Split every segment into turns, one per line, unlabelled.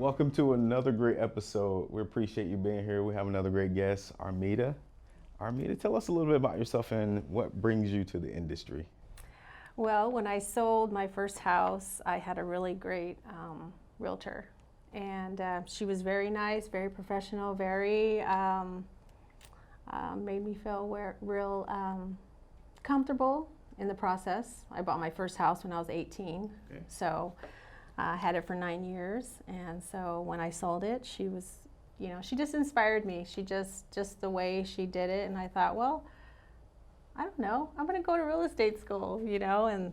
Welcome to another great episode. We appreciate you being here. We have another great guest, Armida. Armida, tell us a little bit about yourself and what brings you to the industry.
Well, when I sold my first house, I had a really great realtor. And she was very nice, very professional, very made me feel real comfortable in the process. I bought my first house when I was 18, okay. So I had it for 9 years. And so when I sold it, she was, she just inspired me. She just the way she did it. And I thought, well, I don't know, I'm going to go to real estate school, and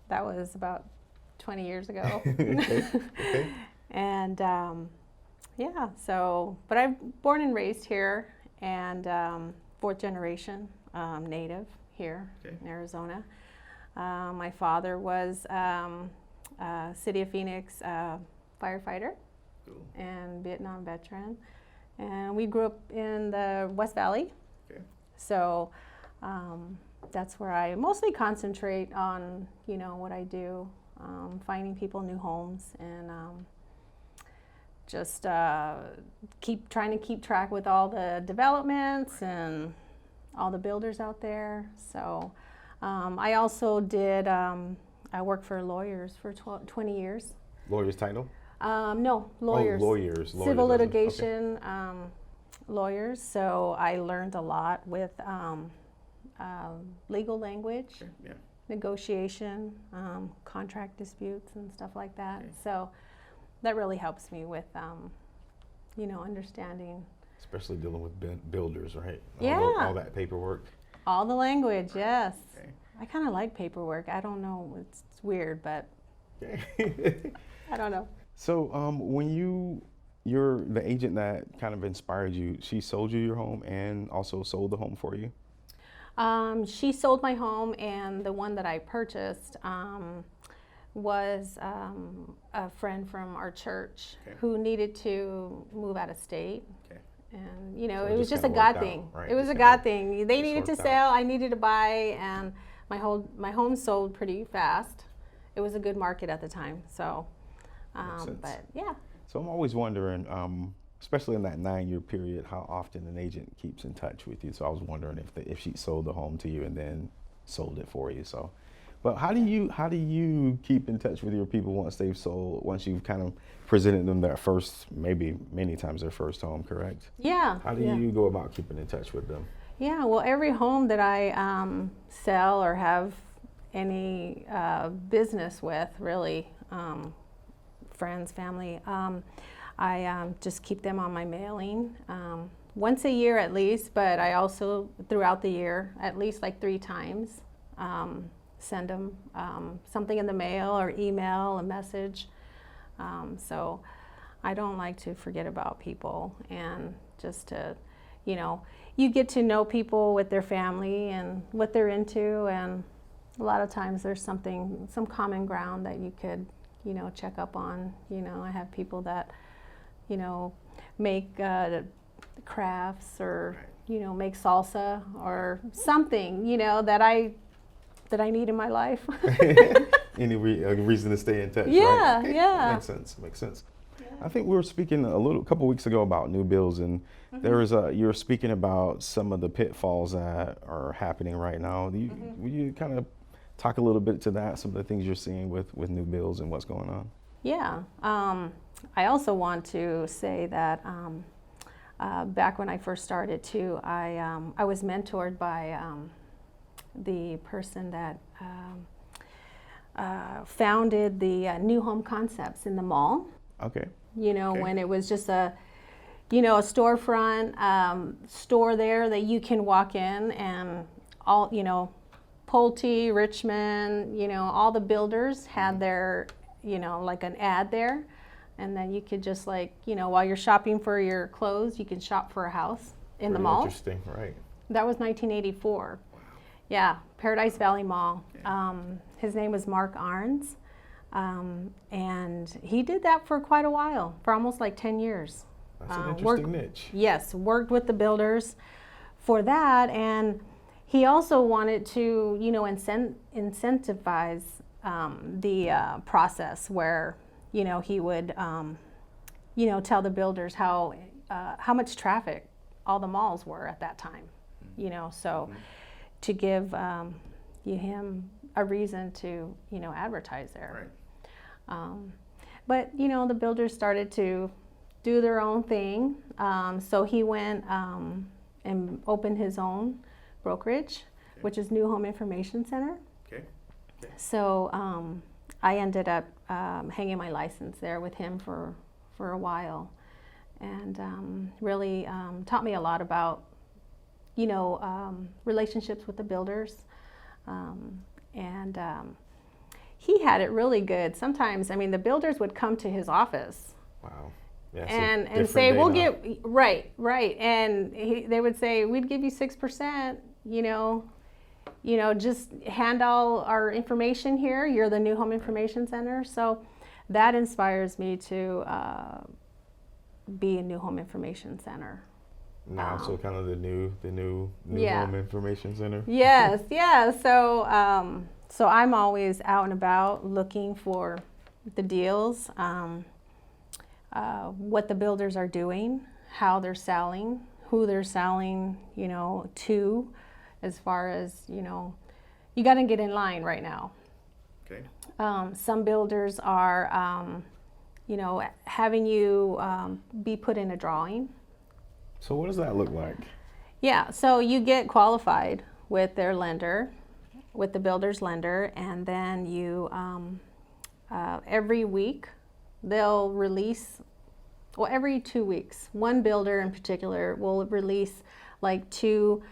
that was about 20 years ago. Okay. And yeah, but I'm born and raised here, and fourth generation native here in Arizona. My father was City of Phoenix firefighter. Cool. And Vietnam veteran. And we grew up in the West Valley. Okay. So that's where I mostly concentrate on, what I do, finding people new homes, and just trying to keep track with all the developments and all the builders out there. So I also did, I worked for lawyers for 20 years.
Lawyers title?
No, lawyers.
Oh, lawyers.
Civil litigation lawyers. So I learned a lot with legal language, yeah. Negotiation, contract disputes and stuff like that. Okay. So that really helps me with, understanding. Especially dealing with builders, right? All that paperwork. All the language, yes. Okay. I kind of like paperwork. I don't know, it's weird, but I don't know.
So when you're the agent that kind of inspired you, she sold you your home and also sold the home for you?
She sold my home, and the one that I purchased was a friend from our church, okay. Who needed to move out of state. Okay. And, so it was just a God thing. Right? It was a God thing. They needed to sell, I needed to buy, and my home sold pretty fast. It was a good market at the time, so, but yeah.
So I'm always wondering, especially in that 9-year period, how often an agent keeps in touch with you. So I was wondering if she sold the home to you and then sold it for you. So, but how do you keep in touch with your people once you've kind of presented them their first, maybe many times their first home, correct?
Yeah.
How do you go about keeping in touch with them?
Yeah, well, every home that I sell or have any business with, really, friends, family, I just keep them on my mailing once a year at least, but I also, throughout the year, at least like 3 times, send them something in the mail or email, a message. So I don't like to forget about people, and just to, you get to know people with their family and what they're into, and a lot of times there's some common ground that you could, check up on. I have people that, make crafts, or, make salsa or something, that I need in my life.
Any reason to stay in touch,
yeah,
right?
Yeah.
Makes sense. Yeah. I think we were speaking a couple weeks ago about new builds, and you were speaking about some of the pitfalls that are happening right now. Will you kind of talk a little bit to that, some of the things you're seeing with new builds and what's going on?
Yeah. I also want to say that back when I first started too, I was mentored by the person that founded the New Home Concepts in the mall.
Okay.
When it was just a storefront store there that you can walk in, and all, Pulte, Richmond, all the builders had their, like an ad there. And then you could just while you're shopping for your clothes, you can shop for a house in the mall.
Interesting, right.
That was 1984. Wow. Yeah, Paradise Valley Mall. Okay. His name was Mark Arns. And he did that for quite a while, for almost 10 years.
That's an interesting niche.
Yes, worked with the builders for that. And he also wanted to, incentivize the process where, he would tell the builders how much traffic all the malls were at that time, so to give him a reason to, advertise there.
Right.
But, the builders started to do their own thing. So he went and opened his own brokerage, which is New Home Information Center.
Okay.
So I ended up hanging my license there with him for a while, and really taught me a lot about, relationships with the builders. And he had it really good. Sometimes, the builders would come to his office.
Wow. Yeah,
And say, we'll get, right. And they would say, we'd give you 6%, just hand all our information here. You're the New Home Information Center. So that inspires me to be a New Home Information Center.
Now, so kind of the new
Yeah.
Home Information Center.
Yes, yeah. So I'm always out and about looking for the deals, what the builders are doing, how they're selling, who they're selling, to, as far as, you got to get in line right now.
Okay.
Some builders are, having you be put in a drawing.
So what does that look like?
Yeah, so you get qualified with their lender, with the builder's lender, and then you, every week, they'll release, every 2 weeks, one builder in particular will release like 2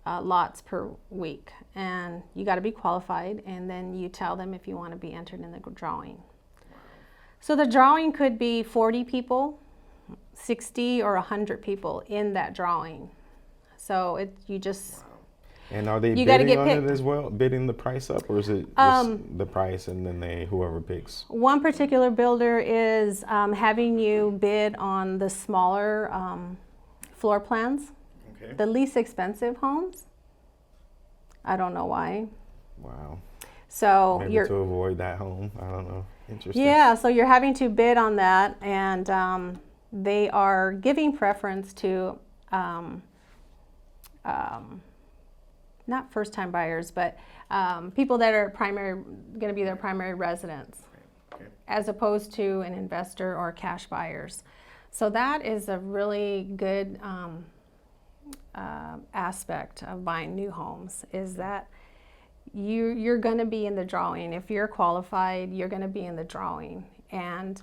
lots per week. And you got to be qualified, and then you tell them if you want to be entered in the drawing. So the drawing could be 40 people, 60 or 100 people in that drawing. So you just...
And are they
You gotta
bidding
get
on
picked.
it as well, bidding the price up, or is it just the price and then whoever picks?
One particular builder is having you bid on the smaller floor plans,
Okay.
the least expensive homes. I don't know why.
Wow.
So
Maybe
you're
to avoid that home. I don't know. Interesting.
yeah, so you're having to bid on that, and they are giving preference to not first-time buyers, but people that are going to be their primary residents,
Okay.
as opposed to an investor or cash buyers. So that is a really good aspect of buying new homes, is that you're going to be in the drawing. If you're qualified, you're going to be in the drawing, and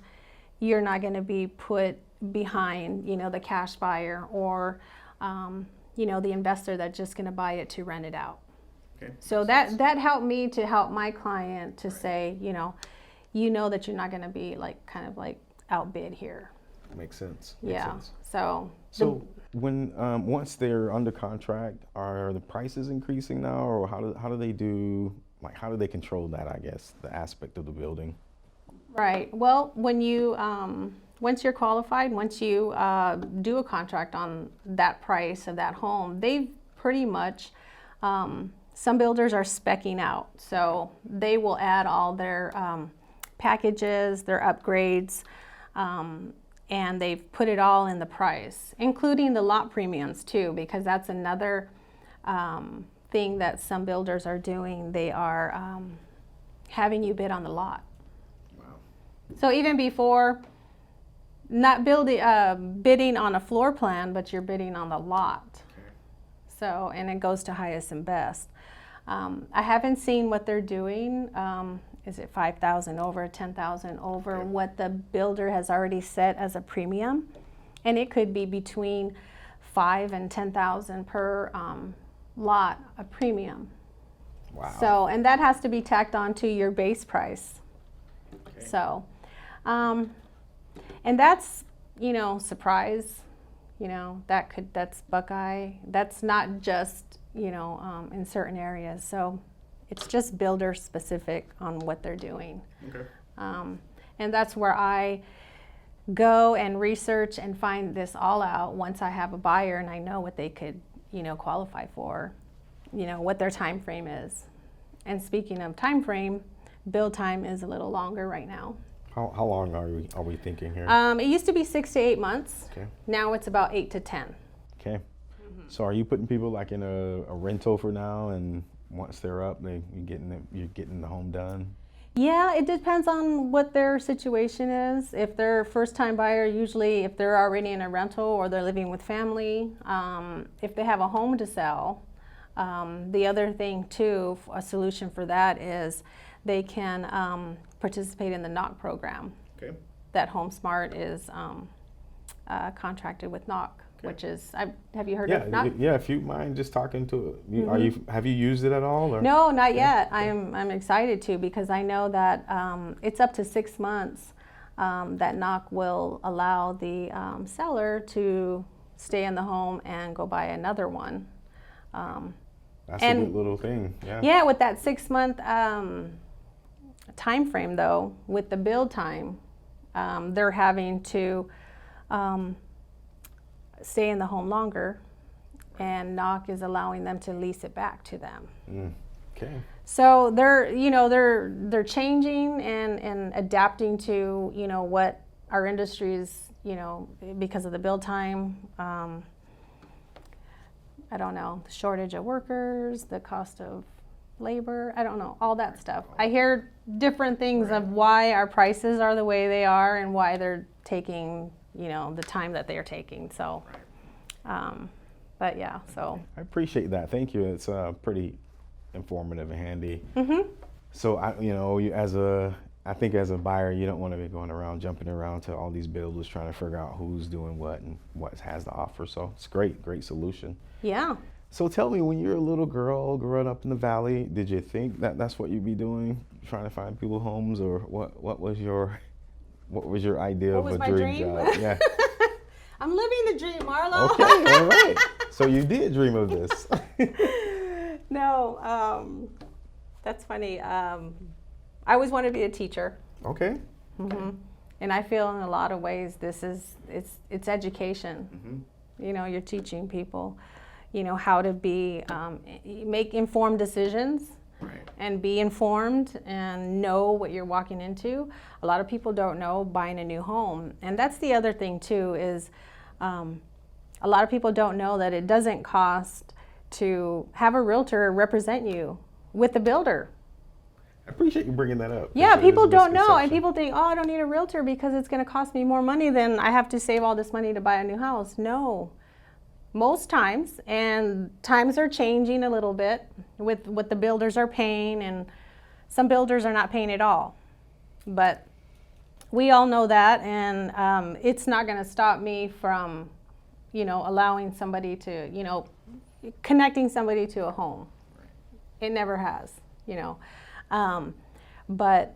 you're not going to be put behind, the cash buyer or the investor that's just going to buy it to rent it out.
Okay.
So that helped me to help my client to say, that you're not going to be kind of outbid here.
Makes sense.
Yeah.
Sense.
So
when once they're under contract, are the prices increasing now, or how do they do? How do they control that? I guess the aspect of the building.
right. Well, when you once you're qualified, once you do a contract on that price of that home, they've pretty much, some builders are speccing out. So they will add all their packages, their upgrades, and they've put it all in the price, including the lot premiums too, because that's another thing that some builders are doing. They are having you bid on the lot.
Wow.
So even before, not bidding on a floor plan, but you're bidding on the lot.
Okay.
So, and it goes to highest and best. I haven't seen what they're doing. Is it 5,000 over, 10,000 over
Okay.
what the builder has already set as a premium? And it could be between 5,000 and 10,000 per lot, a premium.
Wow.
So, and that has to be tacked on to your base price.
Okay.
So, and that's, surprise, that's Buckeye. That's not just, in certain areas. So it's just builder specific on what they're doing.
Okay.
And that's where I go and research and find this all out once I have a buyer and I know what they could, qualify for, what their time frame is. And speaking of time frame, build time is a little longer right now.
How long are we thinking here?
It used to be 6 to 8 months.
Okay.
Now it's about 8 to 10.
Okay. So are you putting people like in a rental for now, and once they're up, you're getting the home done?
Yeah, it depends on what their situation is. If they're a first-time buyer, usually if they're already in a rental or they're living with family, if they have a home to sell, the other thing too, a solution for that is they can participate in the knock program.
Okay.
That HomeSmart is contracted with knock, which is, have you heard of knock?
Yeah. If you mind just talking to, have you used it at all? Or?
No, not yet. I'm excited to, because I know that it's up to 6 months that knock will allow the seller to stay in the home and go buy another one.
That's a good little thing. Yeah.
Yeah, with that 6 month time frame though, with the build time, they're having to stay in the home longer, and knock is allowing them to lease it back to them.
Okay.
So they're changing and adapting to what our industry is, because of the build time. I don't know, the shortage of workers, the cost of labor, I don't know, all that stuff. I hear different things of why our prices are the way they are and why they're taking, the time that they're taking. So, but yeah, so.
I appreciate that. Thank you. It's pretty informative and handy. So I think as a buyer, you don't want to be going around, jumping around to all these builders trying to figure out who's doing what and what has to offer. So it's great solution.
Yeah.
So tell me, when you're a little girl growing up in the valley, did you think that that's what you'd be doing, trying to find people homes, or what was your idea of a dream job? Yeah.
I'm living the dream, Marlo.
Okay, all right. So you did dream of this.
No, that's funny. I always wanted to be a teacher.
Okay.
And I feel in a lot of ways it's education. You're teaching people, how to make informed decisions.
Right.
And be informed and know what you're walking into. A lot of people don't know buying a new home. And that's the other thing too, is a lot of people don't know that it doesn't cost to have a realtor represent you with a builder.
I appreciate you bringing that up.
Yeah, people don't know, and people think, oh, I don't need a realtor because it's going to cost me more money than I have to save all this money to buy a new house. No. Most times, and times are changing a little bit with what the builders are paying, and some builders are not paying at all. But we all know that, and it's not going to stop me from, allowing somebody to, connecting somebody to a home. It never has, but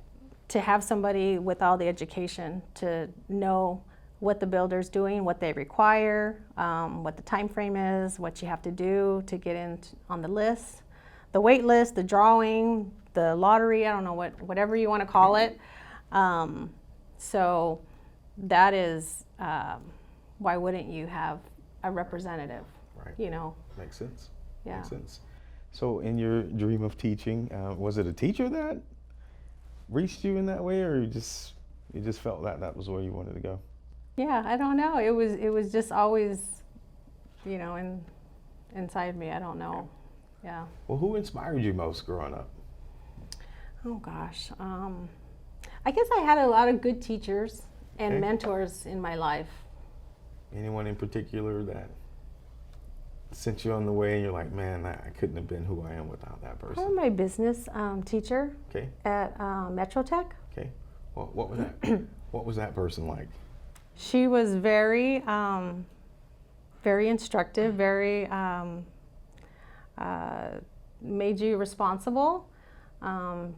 to have somebody with all the education to know what the builder's doing, what they require, what the time frame is, what you have to do to get in on the list, the wait list, the drawing, the lottery, I don't know, whatever you want to call it. So that is, why wouldn't you have a representative?
Right. Makes sense.
Yeah.
Makes sense. So in your dream of teaching, was it a teacher that reached you in that way, or you just felt that was where you wanted to go?
Yeah, I don't know. It was just always, inside me. I don't know. Yeah.
Well, who inspired you most growing up?
Oh gosh, I guess I had a lot of good teachers and mentors in my life.
Anyone in particular that sent you on the way and you're like, man, I couldn't have been who I am without that person?
Oh, my business teacher at Metrotech.
Okay. Well, what was that? What was that person like?
She was very, very instructive, very made you responsible, and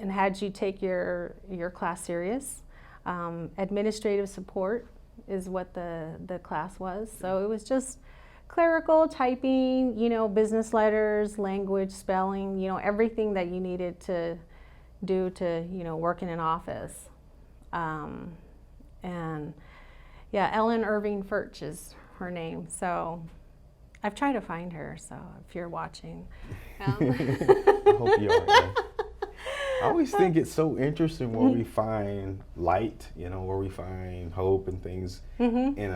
had you take your class serious. Administrative support is what the class was. So it was just clerical, typing, business letters, language, spelling, everything that you needed to do to, work in an office. And yeah, Ellen Irving Furch is her name. So I've tried to find her, so if you're watching.
I hope you are. Yeah. I always think it's so interesting where we find light, where we find hope and things in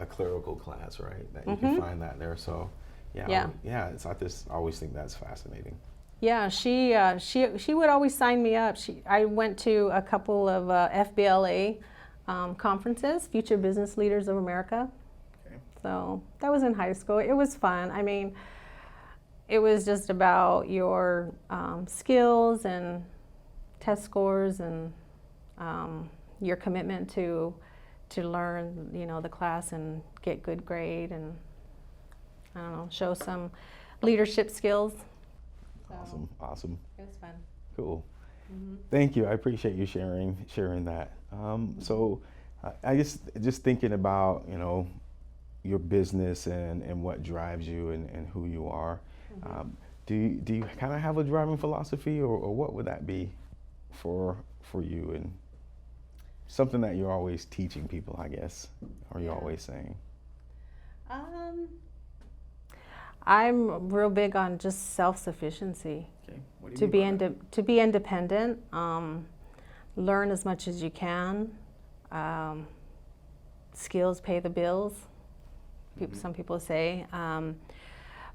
a clerical class, right? That you can find that there. So, yeah. I just always think that's fascinating.
Yeah, she would always sign me up. I went to a couple of FBLA conferences, Future Business Leaders of America.
Okay.
So that was in high school. It was fun. I mean, it was just about your skills and test scores and your commitment to learn, the class and get good grade and, I don't know, show some leadership skills. So
Awesome.
it was fun.
Cool. Thank you. I appreciate you sharing that. So I guess just thinking about, your business and what drives you and who you are. Do you kind of have a driving philosophy, or what would that be for you, and something that you're always teaching people, I guess, or you're always saying?
I'm real big on just self-sufficiency.
Okay. What do you mean by that?
To be independent, learn as much as you can. Skills pay the bills, some people say.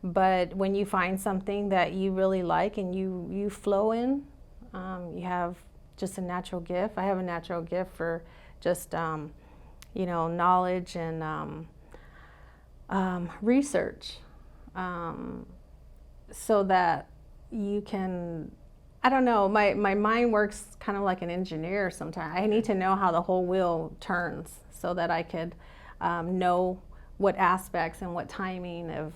But when you find something that you really like and you flow in, you have just a natural gift. I have a natural gift for just, knowledge and research. So that you can, I don't know, my mind works kind of like an engineer sometimes. I need to know how the whole wheel turns so that I could know what aspects and what timing of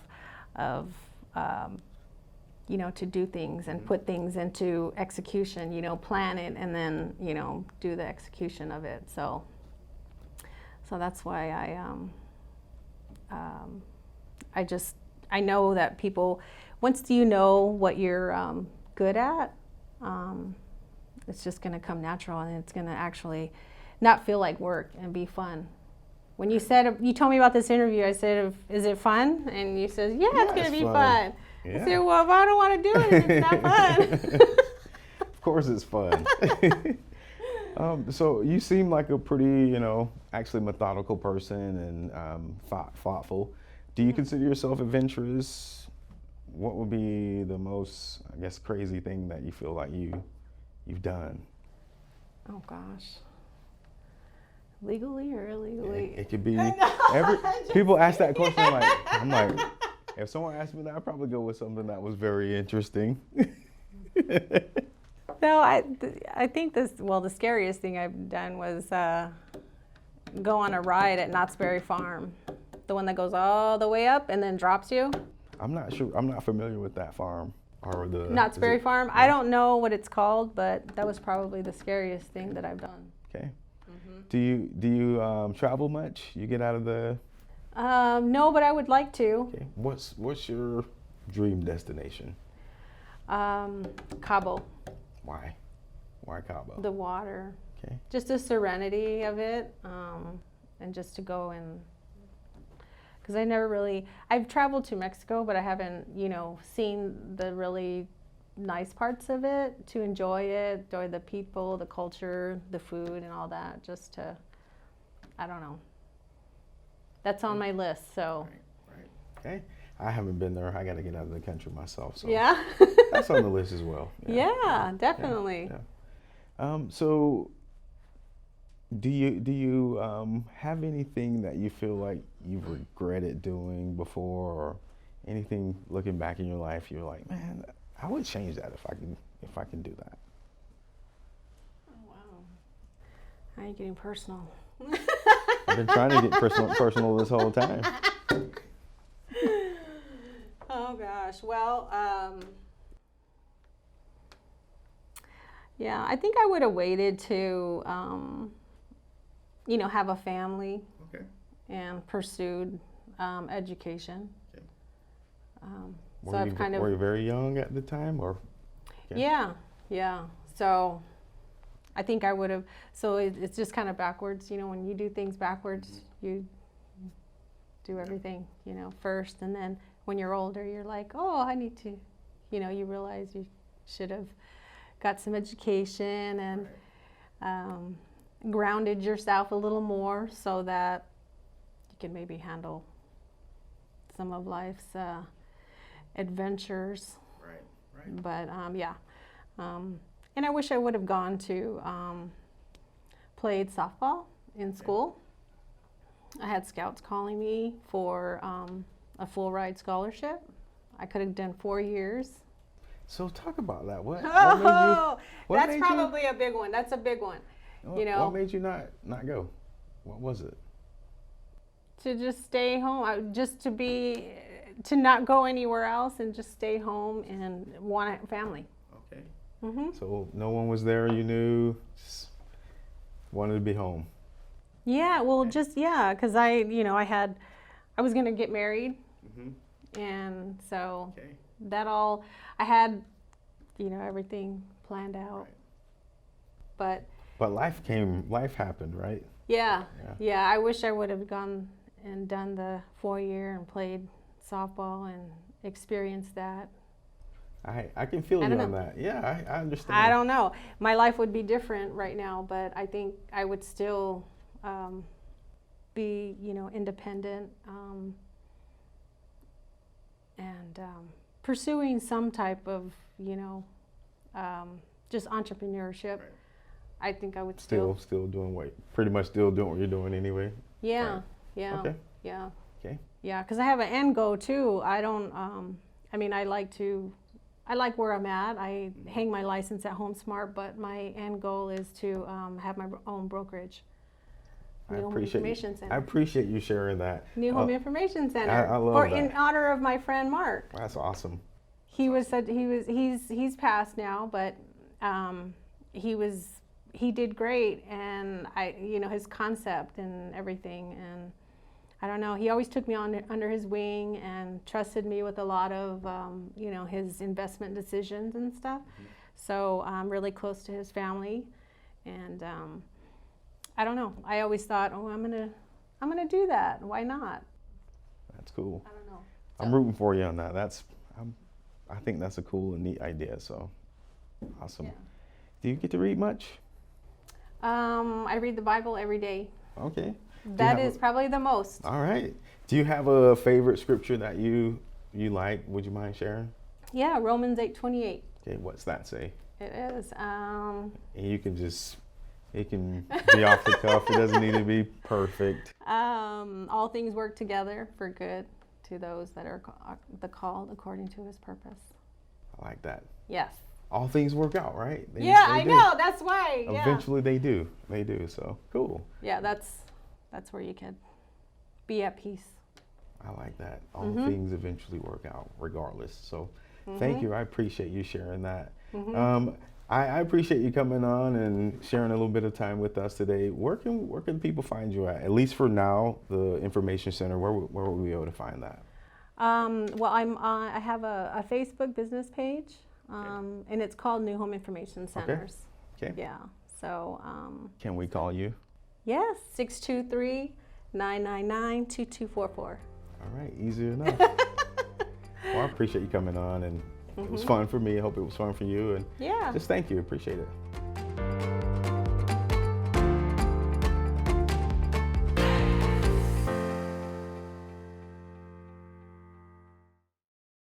to do things and put things into execution, plan it and then, do the execution of it. So that's why I know that people, once you know what you're good at, it's just going to come natural, and it's going to actually not feel like work and be fun. When you told me about this interview, I said, "Is it fun?" And you said, "Yeah, it's going to be fun."
Yeah.
I said, "Well, if I don't want to do it, it's not fun."
Of course, it's fun. So you seem like a pretty, actually methodical person and thoughtful. Do you consider yourself adventurous? What would be the most, I guess, crazy thing that you feel like you've done?
Oh gosh. Legally or illegally?
It could be people ask that question. I'm like, if someone asked me that, I'd probably go with something that was very interesting.
No, I think the scariest thing I've done was go on a ride at Knott's Berry Farm. The one that goes all the way up and then drops you.
I'm not sure. I'm not familiar with that farm or the
Knott's Berry Farm. Yeah. I don't know what it's called, but that was probably the scariest thing that I've done.
Okay. Do you travel much? You get out of the?
No, but I would like to.
Okay. What's your dream destination?
Cabo.
Why? Why Cabo?
The water.
Okay.
Just the serenity of it, and just to go and. Because I've traveled to Mexico, but I haven't, seen the really nice parts of it, to enjoy the people, the culture, the food and all that, just to, I don't know. That's on my list, so.
Right. Okay. I haven't been there. I got to get out of the country myself, so.
Yeah.
That's on the list as well.
Yeah, definitely.
Yeah. So do you have anything that you feel like you've regretted doing before, or anything looking back in your life you're like, man, I would change that if I can do that?
Oh wow. Now you're getting personal.
I've been trying to get personal this whole time.
Oh gosh. Well, yeah, I think I would have waited to have a family.
Okay.
And pursued education.
Okay.
Were you very young at the time, or?
Okay. Yeah. So I think I would have. So it's just kind of backwards. When you do things backwards, you do everything, first, and then when you're older, you're like, oh, I need to, you realize you should have got some education and grounded yourself a little more so that you can maybe handle some of life's adventures.
Right.
But and I wish I would have gone to played softball in school. I had scouts calling me for a full ride scholarship. I could have done 4 years.
So talk about that. What
That's
made
probably a big one. That's a big one.
you, what made you not go? What was it?
To just stay home, to not go anywhere else and just stay home and want a family.
Okay.
So no one was there you knew, just wanted to be home.
Yeah, well, because I was going to get married. And so I had, everything planned out.
Right.
But
life happened, right?
Yeah, I wish I would have gone and done the 4-year and played softball and experienced that.
I can feel you on that. Yeah, I understand.
I don't know. My life would be different right now, but I think I would still be, independent and pursuing some type of, just entrepreneurship.
Right.
I think I would
still doing pretty much still doing what you're doing anyway.
Yeah,
Right.
yeah,
Okay.
yeah.
Okay.
Yeah, because I have an end goal too. I don't. I like where I'm at. I hang my license at HomeSmart, but my end goal is to have my own brokerage. New Home Information Center.
I appreciate you sharing that.
New Home Information Center.
I love that.
In honor of my friend Mark.
That's awesome.
He's passed now, but he did great, and his concept and everything, and I don't know, he always took me under his wing and trusted me with a lot of his investment decisions and stuff. So I'm really close to his family, and I don't know, I always thought, I'm gonna do that, why not?
That's cool.
I don't know.
I'm rooting for you on that. I think that's a cool and neat idea, so awesome.
Yeah.
Do you get to read much?
I read the Bible every day.
Okay.
That is probably the most.
All right. Do you have a favorite scripture that you like? Would you mind sharing?
Yeah, Romans 8:28.
Okay, what's that say?
It is.
And it can be off the cuff. It doesn't need to be perfect.
All things work together for good to those that are called according to his purpose.
I like that.
Yes.
All things work out, right? They
I
do.
know. That's why. Yeah.
Eventually they do. They do. So cool.
Yeah, that's where you can be at peace.
I like that. All things eventually work out regardless. So thank you. I appreciate you sharing that. I appreciate you coming on and sharing a little bit of time with us today. Where can people find you at least for now, the Information Center? Where will we be able to find that?
Well, I have a Facebook business page, and it's called New Home Information Centers.
Okay.
Yeah. So.
Can we call you?
Yes, 623-999-2244.
All right, easy enough. Well, I appreciate you coming on, and it was fun for me. I hope it was fun for you. And
yeah.
just thank you. Appreciate it.